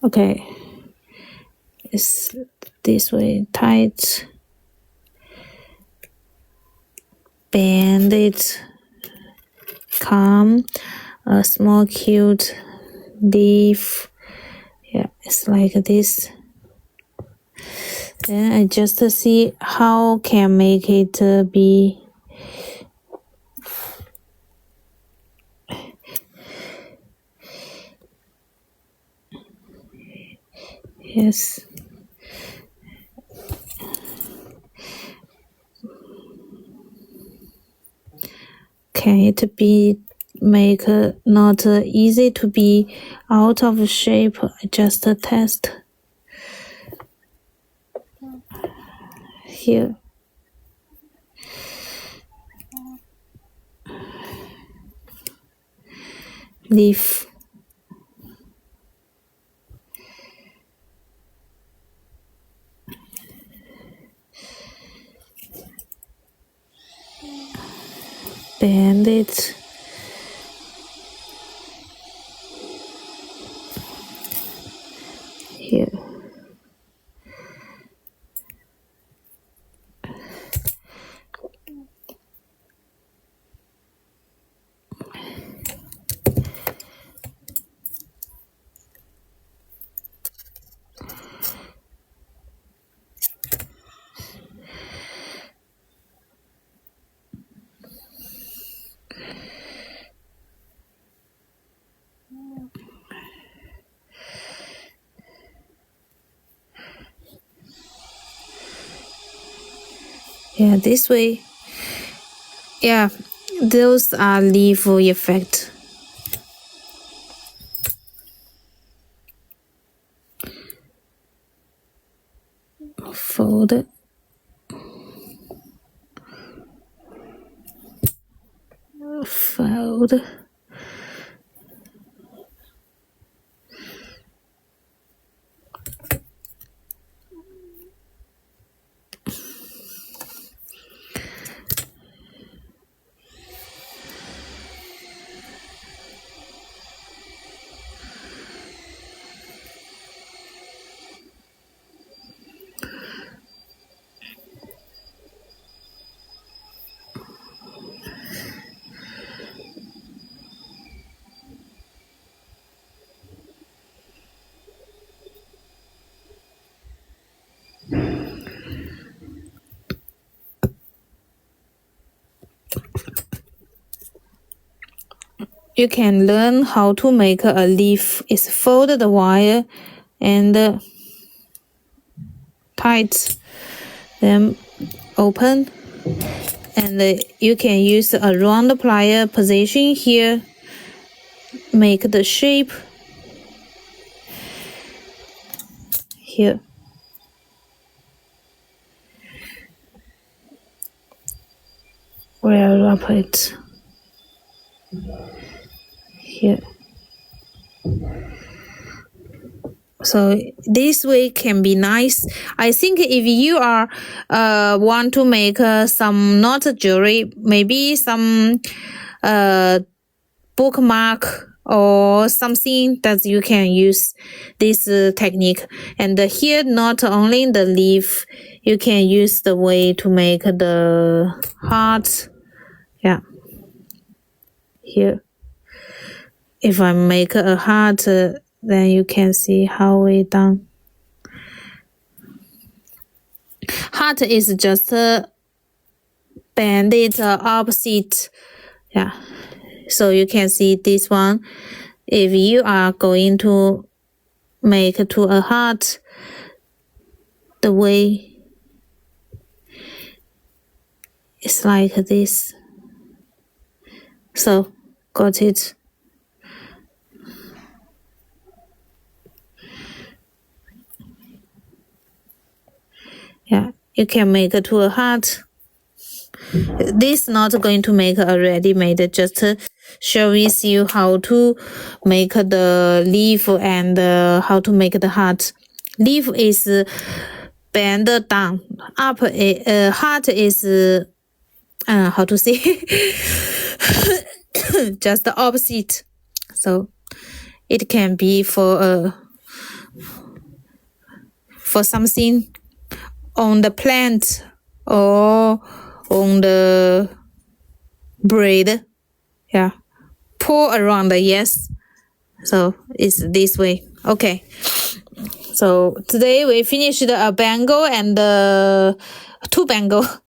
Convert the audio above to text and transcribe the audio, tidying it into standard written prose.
Okay, it's this way, tight, bend it, come, a small cute leaf. Yeah, it's like this. Then I just see how can make it be. Yes. Can it be make not easy to be out of shape? Just test here. Leaf. Bend it. Here. Yeah, this way. Yeah, those are leaf effect. Fold it. Fold. You can learn how to make a leaf. Is fold the wire and tight, then open, and you can use a round plier position here. Make the shape here. We'll wrap it here. So this way can be nice. I think if you are want to make some not jewelry, maybe some bookmark or something that you can use this technique. And here, not only the leaf, you can use the way to make the heart. Yeah. Here. If I make a heart, then you can see how it done. Heart is just bend it opposite. Yeah. So you can see this one. If you are going to make to a heart, the way it's like this. So got it. Yeah, you can make it to a heart. This not going to make a ready-made, just share with you how to make the leaf and how to make the heart. Leaf is bend down, up heart is how to say just the opposite. So it can be for for something on the plant or on the bread. Yeah, pour around. Yes, so it's this way. Okay, so today we finished a bangle and two bangle.